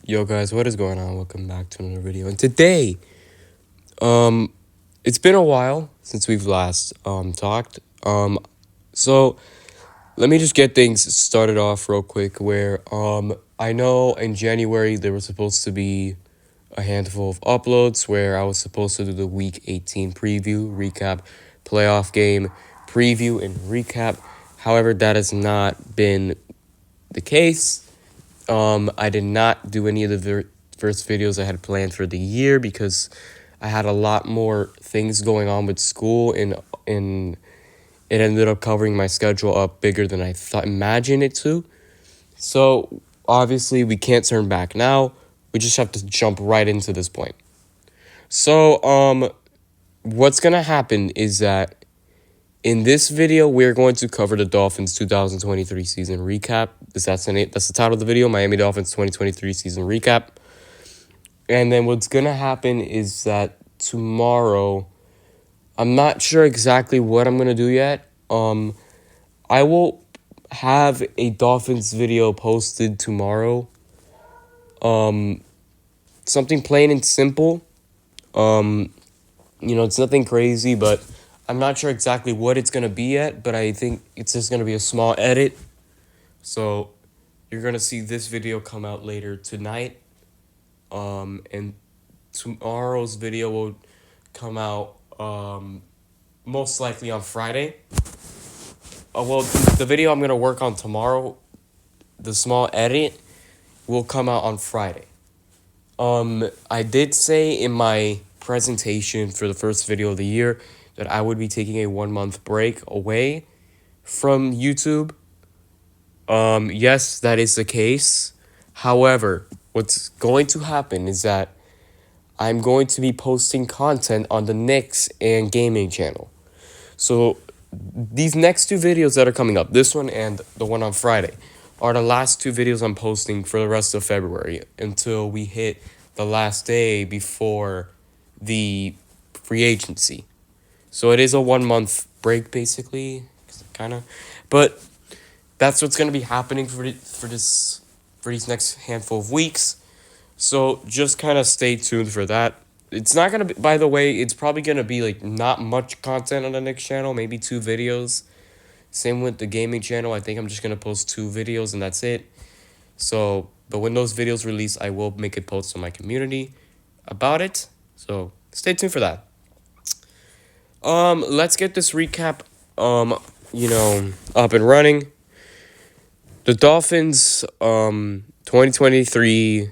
Yo guys, what is going on? Welcome back to another video. And today, it's been a while since we've last talked. So let me just get things started off real quick where I know in January there was supposed to be a handful of uploads where I was supposed to do the week 18 preview, recap, playoff game, preview and recap. However, that has not been the case. I did not do any of the first videos I had planned for the year because I had a lot more things going on with school, and it ended up covering my schedule up bigger than I imagined it to. So obviously we can't turn back now. We just have to jump right into this point. So what's gonna happen is that in this video, we're going to cover the Dolphins 2023 season recap. That's the title of the video, Miami Dolphins 2023 season recap. And then what's going to happen is that tomorrow, I'm not sure exactly what I'm going to do yet. I will have a Dolphins video posted tomorrow. Something plain and simple. It's nothing crazy, but I'm not sure exactly what it's going to be yet, but I think it's just going to be a small edit. So you're going to see this video come out later tonight. And tomorrow's video will come out most likely on Friday. The video I'm going to work on tomorrow, the small edit, will come out on Friday. I did say in my presentation for the first video of the year that I would be taking a 1 month break away from YouTube. Yes, that is the case. However, what's going to happen is that I'm going to be posting content on the Knicks and Gaming channel. So these next two videos that are coming up, this one and the one on Friday, are the last two videos I'm posting for the rest of February until we hit the last day before the free agency. So it is a 1 month break, basically, kind of. But that's what's going to be happening for these next handful of weeks. So just kind of stay tuned for that. It's not going to be, by the way, it's probably going to be like not much content on the Knicks channel, maybe 2 videos. Same with the gaming channel. I think I'm just going to post 2 videos and that's it. So, but when those videos release, I will make a post on my community about it. So stay tuned for that. Let's get this recap, up and running. The Dolphins, 2023,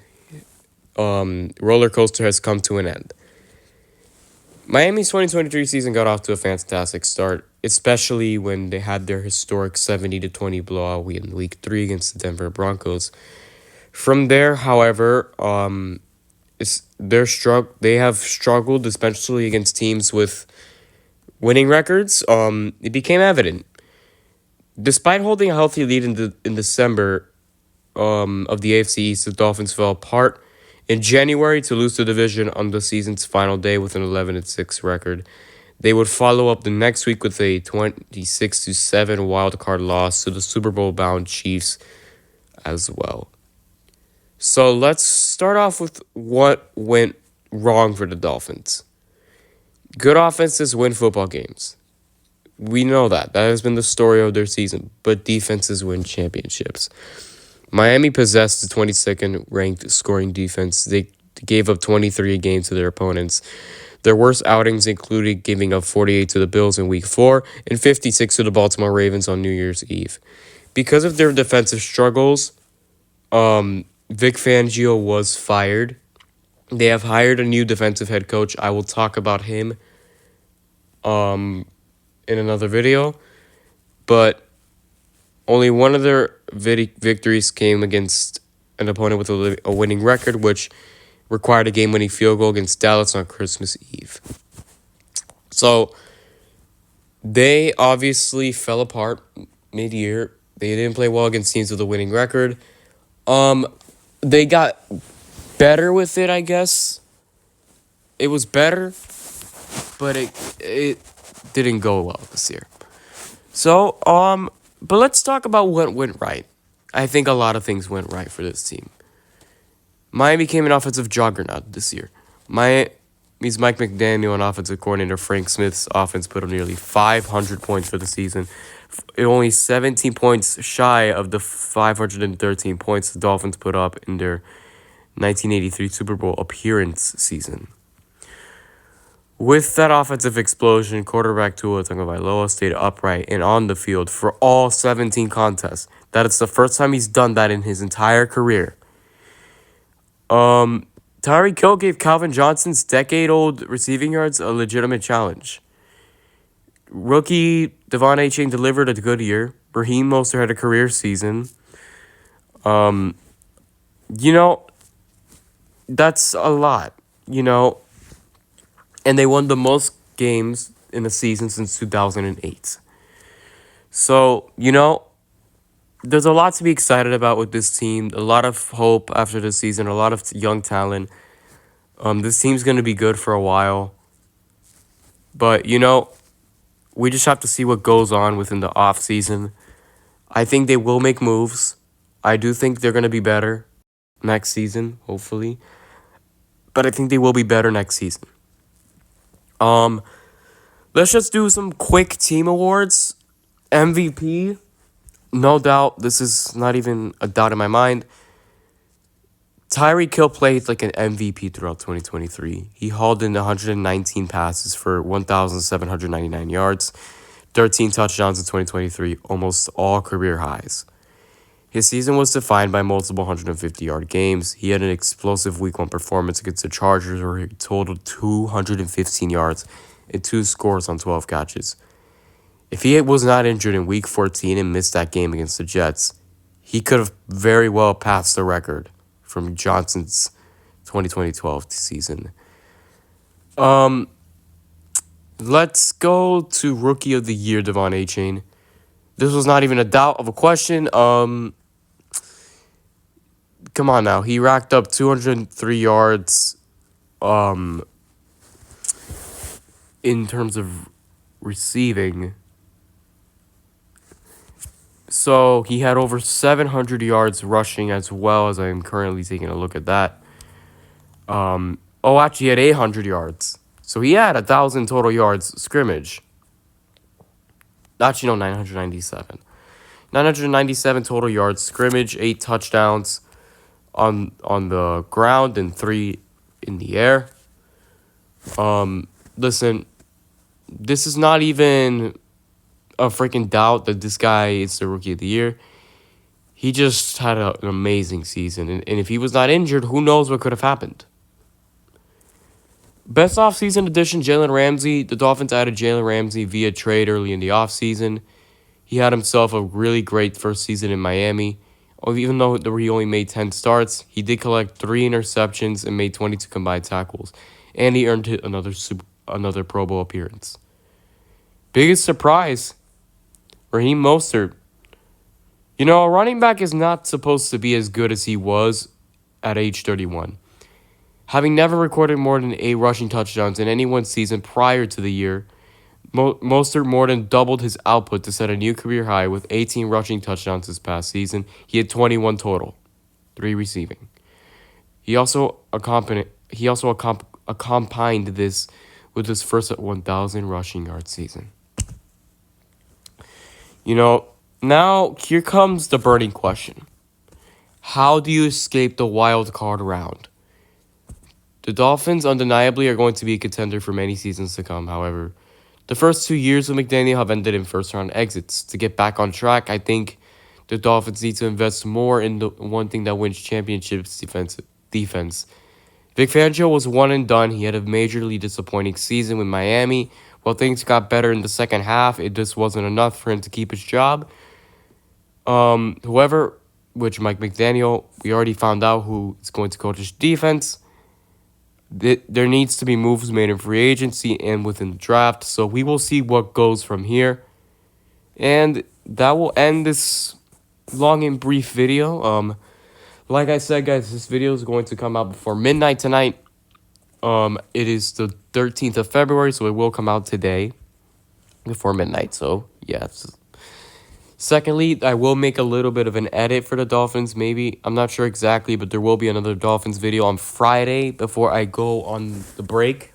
roller coaster has come to an end. Miami's 2023 season got off to a fantastic start, especially when they had their historic 70-20 blowout in Week 3 against the Denver Broncos. From there, however, they have struggled, especially against teams with winning records. It became evident. Despite holding a healthy lead in December of the AFC East, the Dolphins fell apart in January to lose the division on the season's final day with an 11-6 record. They would follow up the next week with a 26-7 wild card loss to the Super Bowl bound Chiefs as well. So let's start off with what went wrong for the Dolphins. Good offenses win football games. We know that. That has been the story of their season. But defenses win championships. Miami possessed the 22nd ranked scoring defense. They gave up 23 a game to their opponents. Their worst outings included giving up 48 to the Bills in Week 4 and 56 to the Baltimore Ravens on New Year's Eve. Because of their defensive struggles, Vic Fangio was fired. They have hired a new defensive head coach. I will talk about him in another video. But only one of their victories came against an opponent with a winning record, which required a game-winning field goal against Dallas on Christmas Eve. So they obviously fell apart mid-year. They didn't play well against teams with a winning record. They got better with it, I guess. It was better, but it didn't go well this year. So, but let's talk about what went right. I think a lot of things went right for this team. Miami became an offensive juggernaut this year. Miami's Mike McDaniel and offensive coordinator Frank Smith's offense put up nearly 500 points for the season. Only 17 points shy of the 513 points the Dolphins put up in their 1983 Super Bowl appearance season. With that offensive explosion, quarterback Tua Tagovailoa stayed upright and on the field for all 17 contests. That is the first time he's done that in his entire career. Tyreek Hill gave Calvin Johnson's decade-old receiving yards a legitimate challenge. Rookie Devon Achane delivered a good year. Raheem Mostert had a career season. You know, that's a lot, and they won the most games in a season since 2008. So, there's a lot to be excited about with this team. A lot of hope after the season, a lot of young talent. This team's going to be good for a while. But, we just have to see what goes on within the off season. I think they will make moves. I do think they're going to be better next season, hopefully. But I think they will be better next season. Let's just do some quick team awards. MVP, no doubt, this is not even a doubt in my mind. Tyreek Hill played like an MVP throughout 2023. He hauled in 119 passes for 1,799 yards, 13 touchdowns in 2023, almost all career highs. His season was defined by multiple 150-yard games. He had an explosive Week 1 performance against the Chargers where he totaled 215 yards and 2 scores on 12 catches. If he was not injured in Week 14 and missed that game against the Jets, he could have very well passed the record from Johnson's 2012 season. Let's go to Rookie of the Year, Devon Achane. This was not even a doubt of a question. Come on now. He racked up 203 yards in terms of receiving. So he had over 700 yards rushing as well, as I am currently taking a look at that. Actually he had 800 yards. So he had 1,000 total yards scrimmage. Actually, no, 997. 997 total yards scrimmage, 8 touchdowns on the ground and 3 in the air. Listen, this is not even a freaking doubt that this guy is the Rookie of the Year. He just had an amazing season. And if he was not injured, who knows what could have happened. Best offseason addition, Jalen Ramsey. The Dolphins added Jalen Ramsey via trade early in the offseason. He had himself a really great first season in Miami. Even though he only made 10 starts, he did collect 3 interceptions and made 22 combined tackles. And he earned another Pro Bowl appearance. Biggest surprise, Raheem Mostert. A running back is not supposed to be as good as he was at age 31. Having never recorded more than 8 rushing touchdowns in any one season prior to the year, Mostert more than doubled his output to set a new career high with 18 rushing touchdowns this past season. He had 21 total, 3 receiving. He also accompanied this with his first 1,000 rushing yard season. Now here comes the burning question. How do you escape the wild card round? The Dolphins undeniably are going to be a contender for many seasons to come, however. The first 2 years of McDaniel have ended in first-round exits. To get back on track, I think the Dolphins need to invest more in the one thing that wins championships, defense. Vic Fangio was one and done. He had a majorly disappointing season with Miami. While things got better in the second half, it just wasn't enough for him to keep his job. Whoever, which Mike McDaniel, we already found out who is going to coach his defense. There needs to be moves made in free agency and within the draft. So we will see what goes from here. And that will end this long and brief video. Like I said, guys, this video is going to come out before midnight tonight. It is the 13th of February, so it will come out today before midnight. So, yeah. Secondly, I will make a little bit of an edit for the Dolphins, maybe. I'm not sure exactly, but there will be another Dolphins video on Friday before I go on the break.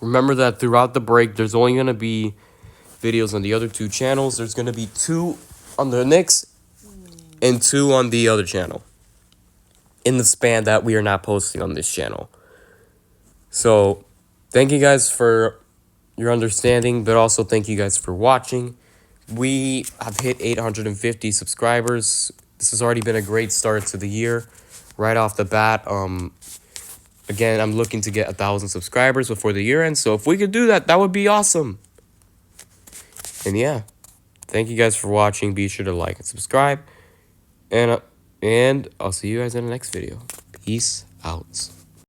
Remember that throughout the break, there's only going to be videos on the other two channels. There's going to be 2 on the Knicks and 2 on the other channel in the span that we are not posting on this channel. So, thank you guys for your understanding, but also thank you guys for watching. We have hit 850 subscribers. This has already been a great start to the year. Right off the bat, again, I'm looking to get 1,000 subscribers before the year ends. So if we could do that, that would be awesome. And yeah, thank you guys for watching. Be sure to like and subscribe. And I'll see you guys in the next video. Peace out.